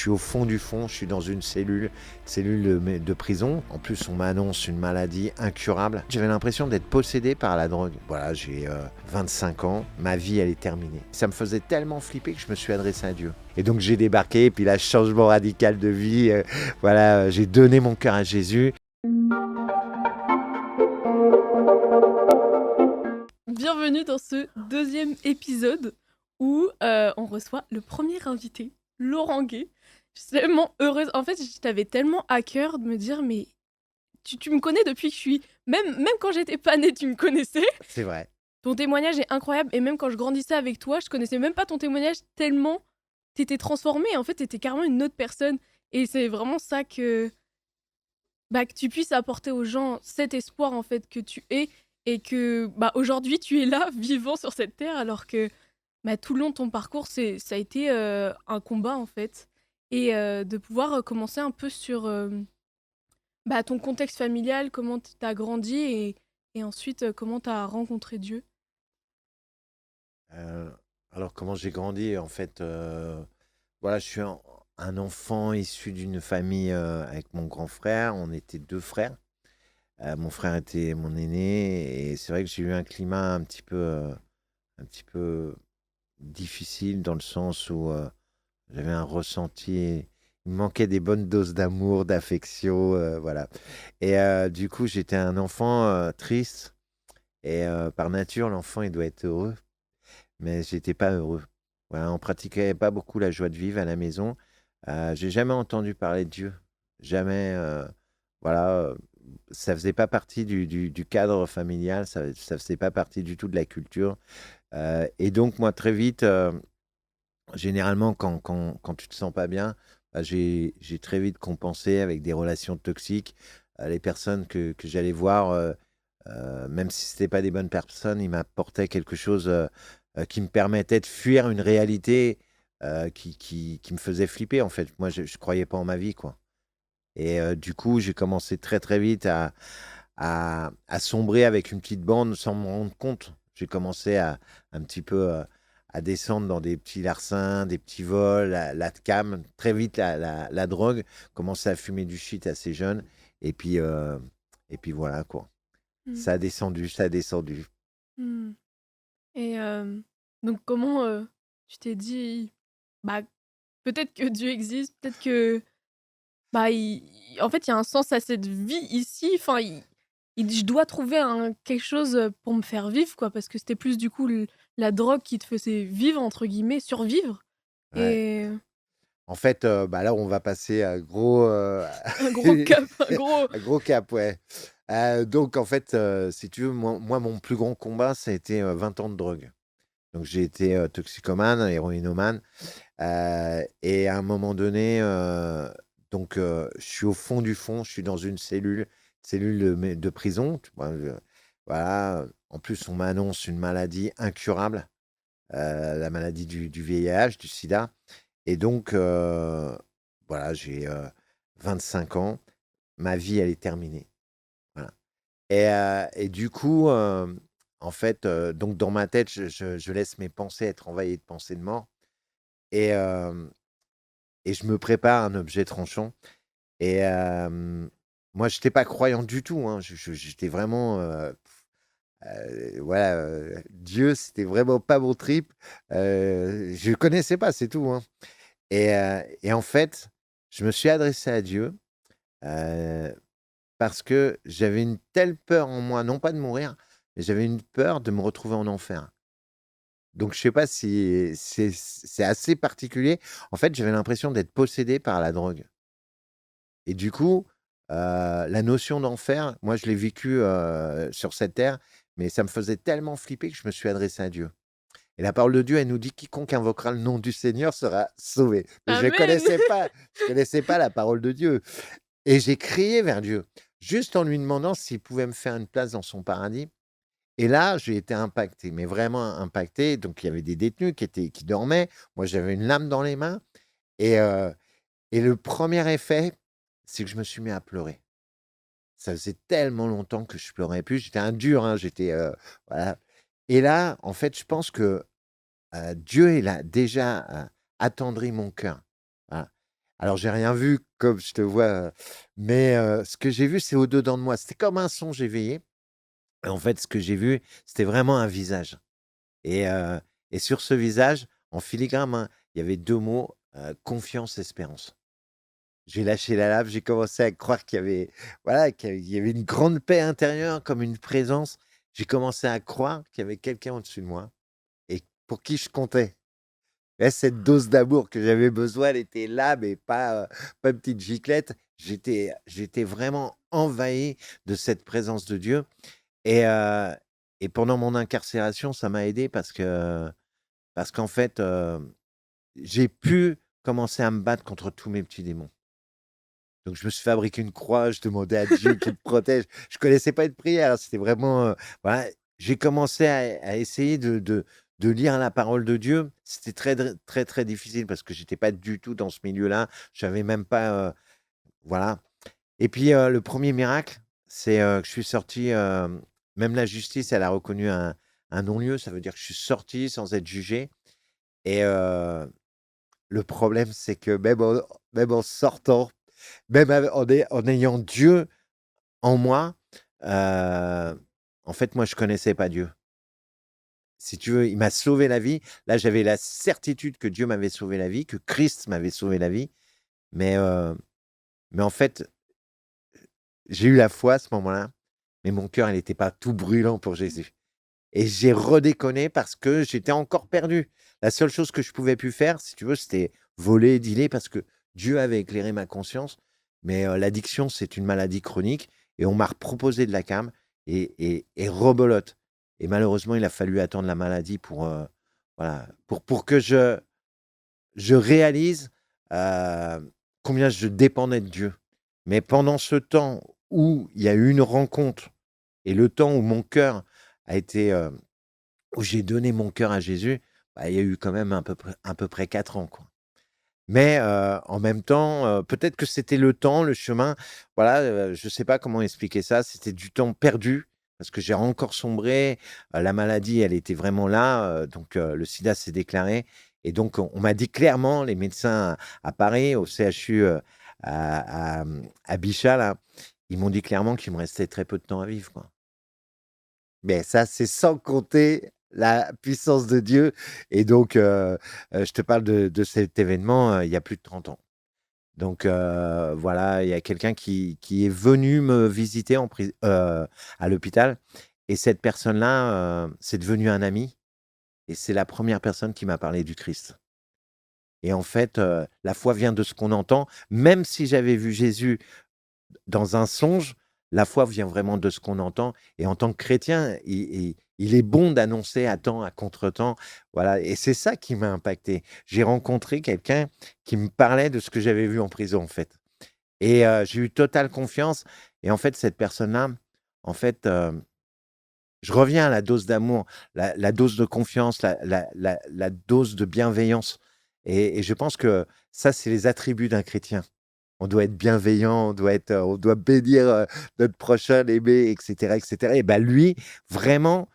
suis au fond du fond, je suis dans une cellule de prison. En plus, on m'annonce une maladie incurable. J'avais l'impression d'être possédé par la drogue. Voilà, j'ai 25 ans, ma vie, elle est terminée. Ça me faisait tellement flipper que je me suis adressé à Dieu. Et donc, j'ai débarqué, et puis là, changement radical de vie. Voilà, j'ai donné mon cœur à Jésus. Bienvenue dans ce deuxième épisode où on reçoit le premier invité, Laurent Gay. Je suis tellement heureuse. En fait, j'avais tellement à cœur de me dire, mais tu me connais depuis que je suis... Même quand j'étais pas née, tu me connaissais. C'est vrai. Ton témoignage est incroyable. Et même quand je grandissais avec toi, je connaissais même pas ton témoignage tellement t'étais transformée. En fait, t'étais carrément une autre personne. Et c'est vraiment ça que tu puisses apporter aux gens cet espoir en fait que tu es et que aujourd'hui tu es là vivant sur cette terre alors que tout le long de ton parcours ça a été un combat en fait et de pouvoir commencer un peu sur ton contexte familial, comment tu as grandi et ensuite comment tu as rencontré Dieu. Euh, alors, comment j'ai grandi? En fait, voilà, je suis un enfant issu d'une famille avec mon grand frère. On était deux frères. Mon frère était mon aîné et c'est vrai que j'ai eu un climat un petit peu difficile dans le sens où j'avais un ressenti. Il me manquait des bonnes doses d'amour, d'affection, voilà. Et du coup, j'étais un enfant triste. Et par nature, l'enfant, il doit être heureux. Mais j'étais pas heureux. Voilà, on pratiquait pas beaucoup la joie de vivre à la maison. J'ai jamais entendu parler de Dieu. Jamais. Voilà, ça faisait pas partie du cadre familial. Ça faisait pas partie du tout de la culture. Et donc, moi, très vite, généralement, quand tu te sens pas bien, j'ai très vite compensé avec des relations toxiques. Les personnes que j'allais voir, même si c'était pas des bonnes personnes, ils m'apportaient quelque chose qui me permettait de fuir une réalité qui me faisait flipper, en fait. Moi, je croyais pas en ma vie, quoi. Et du coup, j'ai commencé très, très vite à sombrer avec une petite bande sans me rendre compte. J'ai commencé un petit peu à descendre dans des petits larcins, des petits vols, la cam. Très vite, la drogue. Commencé à fumer du shit assez jeune. Et puis, euh, et puis voilà, quoi. Mm. Ça a descendu, ça a descendu. Mm. Et donc comment tu t'es dit, bah peut-être que Dieu existe, peut-être que en fait, il y a un sens à cette vie ici. Enfin, je dois trouver quelque chose pour me faire vivre, quoi, parce que c'était plus du coup la drogue qui te faisait vivre, entre guillemets, survivre. Ouais. Et En fait, bah là, on va passer à gros, un gros cap, un gros. un gros cap, ouais. Donc, en fait, si tu veux, moi, mon plus grand combat, ça a été 20 ans de drogue. Donc, j'ai été toxicomane, héroïnomane. Et à un moment donné, donc, je suis au fond du fond, je suis dans une cellule de prison. Tu vois, voilà. En plus, on m'annonce une maladie incurable, la maladie du VIH, du sida. Et donc, voilà, j'ai 25 ans, ma vie, elle est terminée. Voilà. Et du coup, en fait, donc dans ma tête, je laisse mes pensées être envahies de pensées de mort. Et, et je me prépare un objet tranchant. Et moi, je n'étais pas croyant du tout, hein. J'étais vraiment. Voilà, Dieu, c'était vraiment pas mon trip. Je ne connaissais pas, c'est tout, hein. Et en fait, je me suis adressé à Dieu euh, parce que j'avais une telle peur en moi, non pas de mourir, mais j'avais une peur de me retrouver en enfer. Donc, je sais pas si c'est assez particulier. En fait, j'avais l'impression d'être possédé par la drogue. Et du coup, la notion d'enfer, moi, je l'ai vécu sur cette terre, mais ça me faisait tellement flipper que je me suis adressé à Dieu. Et la parole de Dieu, elle nous dit: «Quiconque invoquera le nom du Seigneur sera sauvé». Mais Amen. je connaissais pas la parole de Dieu et j'ai crié vers Dieu, juste en lui demandant s'il pouvait me faire une place dans son paradis. Et là, j'ai été impacté, mais vraiment impacté. Donc il y avait des détenus qui dormaient. Moi, j'avais une lame dans les mains et le premier effet, c'est que je me suis mis à pleurer. Ça faisait tellement longtemps que je pleurais plus. J'étais un dur, hein, voilà. Et là, en fait, je pense que Dieu, il a déjà attendri mon cœur. Voilà. Alors, j'ai rien vu comme je te vois, mais ce que j'ai vu, c'est au-dedans de moi. C'était comme un songe éveillé et en fait, ce que j'ai vu, c'était vraiment un visage et heu et sur ce visage, en filigrane, hein, il y avait 2 mots, confiance, espérance. J'ai lâché la lave, j'ai commencé à croire qu'il y avait voilà, qu'il y avait une grande paix intérieure, comme une présence. J'ai commencé à croire qu'il y avait quelqu'un au-dessus de moi et pour qui je comptais. Et cette dose d'amour que j'avais besoin, elle était là, mais pas une petite giclette. J'étais vraiment envahi de cette présence de Dieu et heu et pendant mon incarcération, ça m'a aidé parce qu'en fait, j'ai pu commencer à me battre contre tous mes petits démons. Donc je me suis fabriqué une croix, je demandais à Dieu qu'il me protège. Je connaissais pas une prière, c'était vraiment, voilà. J'ai commencé à essayer de lire la parole de Dieu. C'était très, très difficile parce que j'étais pas du tout dans ce milieu-là. Je savais même pas, voilà. Et puis, le premier miracle, c'est, que je suis sorti, même la justice, elle a reconnu un non-lieu. Ça veut dire que je suis sorti sans être jugé et le problème, c'est que même en sortant, même en ayant Dieu en moi, en fait, moi, je connaissais pas Dieu. Si tu veux, il m'a sauvé la vie. Là, j'avais la certitude que Dieu m'avait sauvé la vie, que Christ m'avait sauvé la vie. Mais, mais en fait, j'ai eu la foi à ce moment-là, mais mon cœur, il n'était pas tout brûlant pour Jésus. Et j'ai redéconné parce que j'étais encore perdu. La seule chose que je pouvais plus faire, si tu veux, c'était voler, dealer, parce que Dieu avait éclairé ma conscience. Mais l'addiction, c'est une maladie chronique. Et on m'a proposé de la cam et rebelote. Et malheureusement, il a fallu attendre la maladie voilà, pour que je réalise combien je dépendais de Dieu. Mais pendant ce temps où il y a eu une rencontre et le temps où mon cœur a été, où j'ai donné mon cœur à Jésus, bah, il y a eu quand même à peu près 4 ans, quoi. Mais en même temps, peut-être que c'était le temps, le chemin, voilà, je ne sais pas comment expliquer ça. C'était du temps perdu parce que j'ai encore sombré, la maladie, elle était vraiment là, donc le sida s'est déclaré et donc on m'a dit clairement, les médecins à Paris, au CHU, à Bichat là, ils m'ont dit clairement qu'il me restait très peu de temps à vivre, quoi. Mais ça, c'est sans compter la puissance de Dieu et donc je te parle de cet événement, il y a plus de 30 ans. Donc voilà, il y a quelqu'un qui est venu me visiter à l'hôpital et cette personne-là, c'est devenu un ami et c'est la première personne qui m'a parlé du Christ. Et en fait, la foi vient de ce qu'on entend. Même si j'avais vu Jésus dans un songe, la foi vient vraiment de ce qu'on entend et en tant que chrétien, il est bon d'annoncer à temps, à contretemps, voilà et c'est ça qui m'a impacté. J'ai rencontré quelqu'un qui me parlait de ce que j'avais vu en prison, en fait et j'ai eu totale confiance et en fait, cette personne-là, en fait, je reviens à la dose d'amour, la dose de confiance, la dose de bienveillance et je pense que ça, c'est les attributs d'un chrétien. On doit être bienveillant, on doit bénir, notre prochain, l'aimer et cetera et bah, lui, vraiment,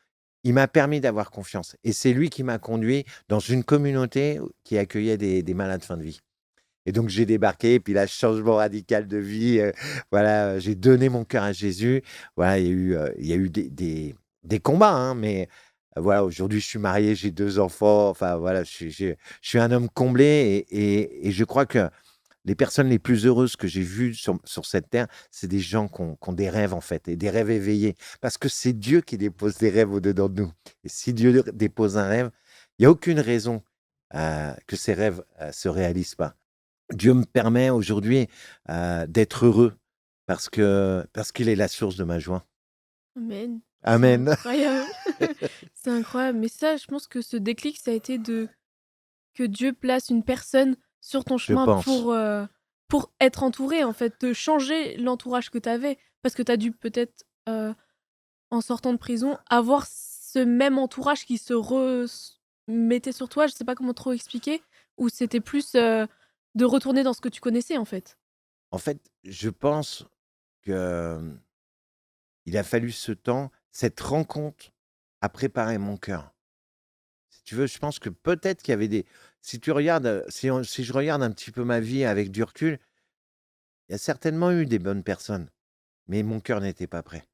il m'a permis d'avoir confiance et c'est lui qui m'a conduit dans une communauté qui accueillait des malades fin de vie et donc j'ai débarqué et puis là, changement radical de vie, voilà, j'ai donné mon cœur à Jésus. Voilà, il y a eu des combats, hein, mais voilà, aujourd'hui, je suis marié, j'ai 2 enfants, enfin voilà, je suis un homme comblé et je crois que les personnes les plus heureuses que j'ai vues sur cette terre, c'est des gens qui ont des rêves, en fait, et des rêves éveillés. Parce que c'est Dieu qui dépose des rêves au-dedans de nous. Et si Dieu dépose un rêve, il y a aucune raison, que ces rêves, se réalisent pas. Dieu me permet aujourd'hui, d'être heureux parce qu'il est la source de ma joie. Amen. C'est Amen. incroyable. C'est incroyable. Mais ça, je pense que ce déclic, ça a été de que Dieu place une personne sur ton Je chemin pense. pour être entouré, en fait, de changer l'entourage que tu avais. Parce que tu as dû peut-être, en sortant de prison, avoir ce même entourage qui se mettait sur toi. Je sais pas comment trop expliquer. Ou c'était plus, de retourner dans ce que tu connaissais, en fait? En fait, je pense que, il a fallu ce temps, cette rencontre a préparé mon cœur. Si tu veux, je pense que peut-être qu'il y avait des si tu regardes, si je regarde un petit peu ma vie avec du recul, il y a certainement eu des bonnes personnes, mais mon cœur n'était pas prêt.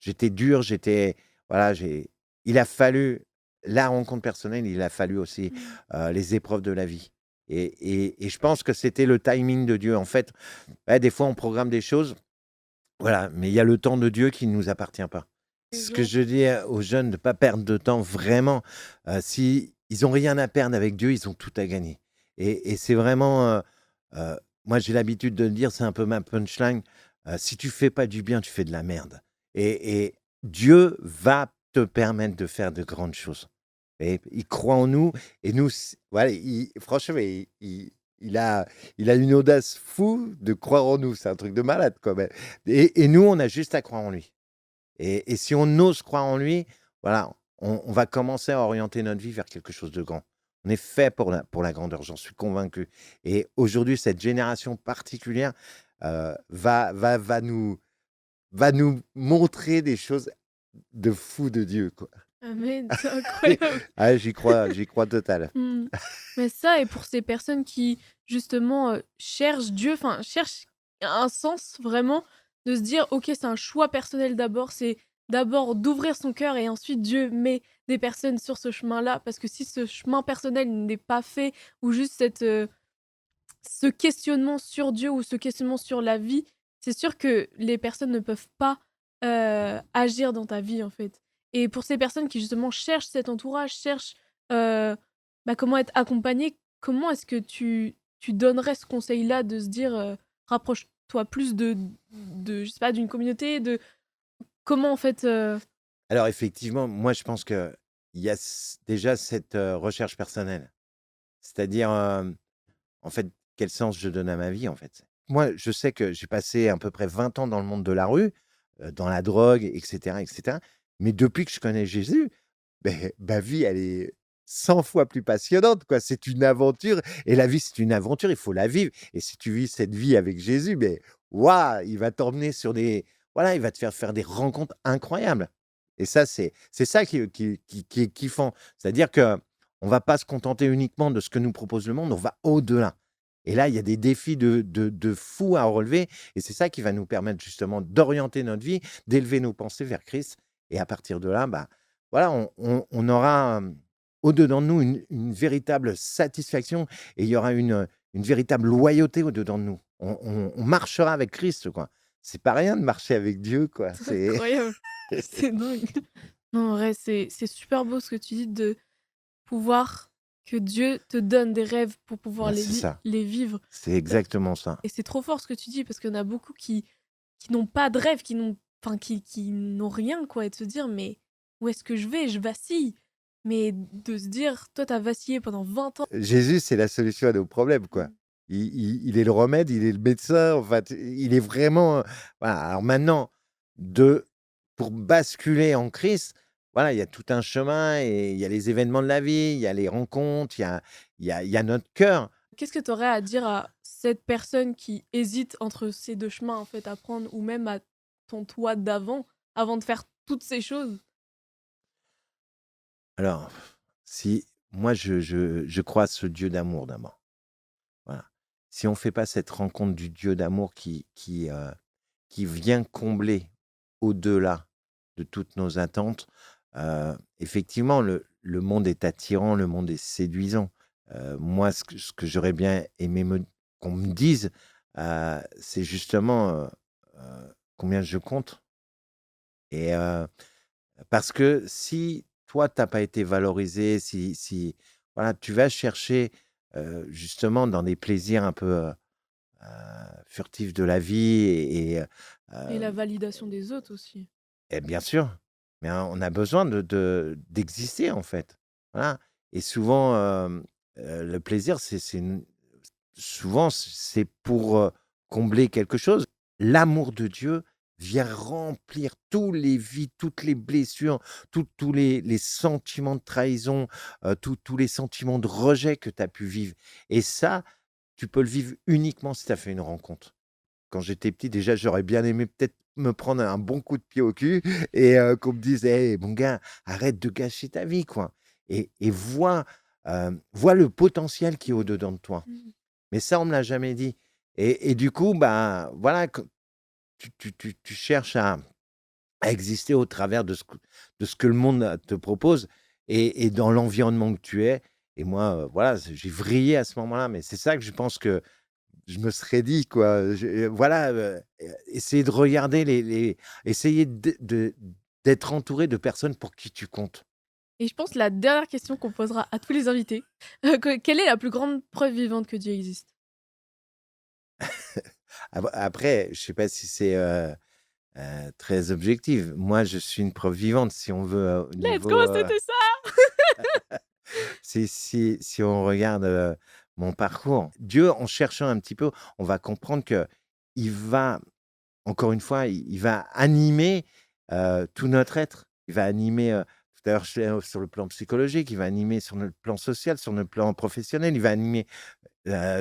J'étais dur, voilà, il a fallu la rencontre personnelle, il a fallu aussi, Mmh. les épreuves de la vie et je pense que c'était le timing de Dieu. En fait, ouais, des fois, on programme des choses, voilà, mais il y a le temps de Dieu qui ne nous appartient pas. Ce que Exact. je dis, aux jeunes, de ne pas perdre de temps, vraiment, si ils ont rien à perdre avec Dieu, ils ont tout à gagner et c'est vraiment, moi, j'ai l'habitude de le dire, c'est un peu ma punchline, si tu fais pas du bien, tu fais de la merde et Dieu va te permettre de faire de grandes choses et il croit en nous et nous s voilà, franchement, il a il a une audace fou de croire en nous. C'est un truc de malade, quand même et nous, on a juste à croire en lui. Et si on ose croire en lui, voilà, on va commencer à orienter notre vie vers quelque chose de grand. On est fait pour la grandeur, j'en suis convaincu. Et aujourd'hui, cette génération particulière va nous montrer des choses de fou de Dieu, quoi. Amen, c'est incroyable. Ah, j'y crois total. Mmh. Mais ça et pour ces personnes qui justement, cherchent Dieu, enfin cherchent un sens vraiment, de se dire: «OK, c'est un choix personnel d'abord, c'est d'abord d'ouvrir son cœur et ensuite Dieu met des personnes sur ce chemin-là». Parce que si ce chemin personnel n'est pas fait ou juste ce questionnement sur Dieu ou ce questionnement sur la vie, c'est sûr que les personnes ne peuvent pas, agir dans ta vie, en fait. Et pour ces personnes qui justement cherchent cet entourage, cherchent, heu, bah, comment être accompagnées, comment est-ce que tu donnerais ce conseil-là de se dire, «Rapproche-toi plus de je sais pas, d'une communauté», de comment en fait, Alors effectivement, moi je pense qu'il y a déjà cette recherche personnelle. C'est-à-dire, en fait, quel sens je donne à ma vie, en fait? Moi, je sais que j'ai passé à peu près 20 ans dans le monde de la rue, dans la drogue et cetera. Mais depuis que je connais Jésus, beh, ma vie, elle est 100 fois plus passionnante, quoi. C'est une aventure et la vie, c'est une aventure, il faut la vivre et si tu vis cette vie avec Jésus, beh, waouh, il va t'emmener sur des voilà, il va te faire des rencontres incroyables et ça, c'est ça qui est kiffant. C'est-à-dire qu'on va pas se contenter uniquement de ce que nous propose le monde, on va au-delà et là, il y a des défis de fou à relever et c'est ça qui va nous permettre justement d'orienter notre vie, d'élever nos pensées vers Christ et à partir de là, bah, voilà, on aura, au-dedans de nous une véritable satisfaction et il y aura une véritable loyauté au-dedans de nous. On marchera avec Christ, quoi. C'est pas rien de marcher avec Dieu, quoi. c'est C'est incroyable. C'est dingue. Non, en vrai, c'est super beau ce que tu dis de pouvoir que Dieu te donne des rêves pour pouvoir bah, c'est ça, les vivre. c'est Bah exactement ça. et c'est trop fort ce que tu dis parce qu'il y en a beaucoup qui n'ont pas de rêve, qui n'ont rien quoi et de se dire: «Mais où est-ce que je vais? Je vacille». Mais de se dire: «Toi, tu as vacillé pendant 20 ans». Jésus, c'est la solution à nos problèmes, quoi. Mmh. Il est le remède, il est le médecin, enfin, il est vraiment, voilà. Alors maintenant, de pour basculer en Christ, voilà, il y a tout un chemin et il y a les événements de la vie, il y a les rencontres, il y a notre cœur. Qu'est-ce que tu aurais à dire à cette personne qui hésite entre ces 2 chemins en fait à prendre ou même à ton toi d'avant, avant de faire toutes ces choses? Alors, si moi, je crois à ce Dieu d'amour d'abord, voilà. Si on fait pas cette rencontre du Dieu d'amour qui vient combler au-delà de toutes nos attentes, effectivement, le monde est attirant, le monde est séduisant. Moi, ce que j'aurais bien aimé qu'on me dise, c'est justement, combien je compte et parce que si toi, tu as pas été valorisé, si voilà, tu vas chercher, justement dans des plaisirs un peu, furtifs de la vie Et la validation des autres aussi. et bien sûr, mais on a besoin d'exister, en fait. Voilà et souvent, le plaisir, c'est une souvent, c'est pour, combler quelque chose. L'amour de Dieu vient remplir tous les vides, toutes les blessures, tous les sentiments de trahison, tous les sentiments de rejet que tu as pu vivre et ça, tu peux le vivre uniquement si tu as fait une rencontre. Quand j'étais petit, déjà, j'aurais bien aimé peut-être me prendre un bon coup de pied au cul et qu'on me dise: «Hey mon gars, arrête de gâcher ta vie, quoi et vois». vois le potentiel qui est au-dedans de toi. Mmh. Mais ça, on me l'a jamais dit. Et du coup, bah, voilà, tu cherches à exister au travers de ce que le monde te propose et dans l'environnement que tu es. Et moi, voilà, j'ai vrillé à ce moment-là. Mais c'est ça que je pense que je me serais dit, quoi. Voilà, essayer de regarder essayer d'être entouré de personnes pour qui tu comptes. Et je pense la dernière question qu'on posera à tous les invités, quelle est la plus grande preuve vivante que Dieu existe? Après, je sais pas si c'est très objectif. Moi, je suis une preuve vivante, si on veut, au Let's go, niveau. c'était ça! Si on regarde, mon parcours, Dieu, en cherchant un petit peu, on va comprendre que il va, encore une fois, il va animer, tout notre être. Il va animer, tout à l'heure, sur le plan psychologique, il va animer sur notre plan social, sur notre plan professionnel, il va animer,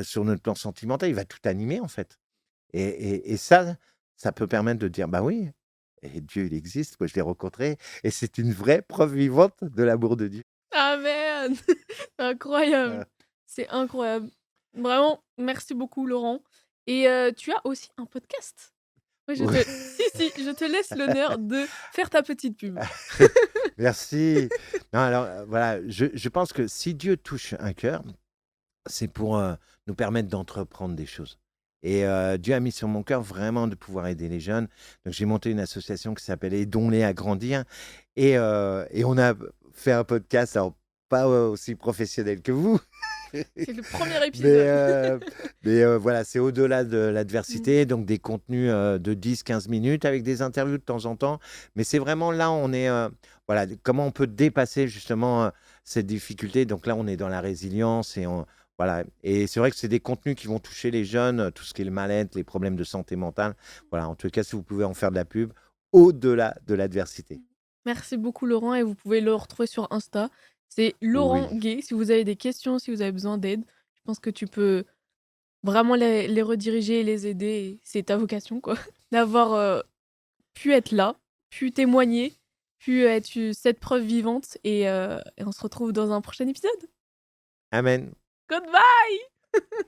sur notre plan sentimental, il va tout animer, en fait. Et ça peut permettre de dire: «Bah oui, et Dieu, il existe, moi je l'ai rencontré et c'est une vraie preuve vivante de l'amour de Dieu». Amen! Incroyable, Heu, c'est incroyable. Vraiment, merci beaucoup Laurent et tu as aussi un podcast? Oui, je oui. te si, je te laisse l'honneur de faire ta petite pub. Merci. Non, alors, voilà, je pense que si Dieu touche un cœur, c'est pour, nous permettre d'entreprendre des choses et Dieu a mis sur mon cœur vraiment de pouvoir aider les jeunes. Donc j'ai monté une association qui s'appelle Aidons-les à grandir et on a fait un podcast, alors pas, aussi professionnel que vous. C'est le premier Mais, épisode. voilà, c'est au-delà de Mmh. l'adversité, donc des contenus, de 10-15 minutes avec des interviews de temps en temps. Mais c'est vraiment là, on est, voilà, comment on peut dépasser justement, cette difficulté. Donc là, on est dans la résilience voilà. Et c'est vrai que c'est des contenus qui vont toucher les jeunes, tout ce qui est le mal-être, les problèmes de santé mentale. Voilà, en tout cas, si vous pouvez en faire de la pub, au-delà de l'adversité. Merci beaucoup Laurent et vous pouvez le retrouver sur Insta. C'est Laurent Oui, Gay. Si vous avez des questions, si vous avez besoin d'aide, je pense que tu peux vraiment les rediriger et les aider. C'est ta vocation, quoi. D'avoir pu être là, pu témoigner, pu être cette preuve vivante et on se retrouve dans un prochain épisode. amen. Goodbye!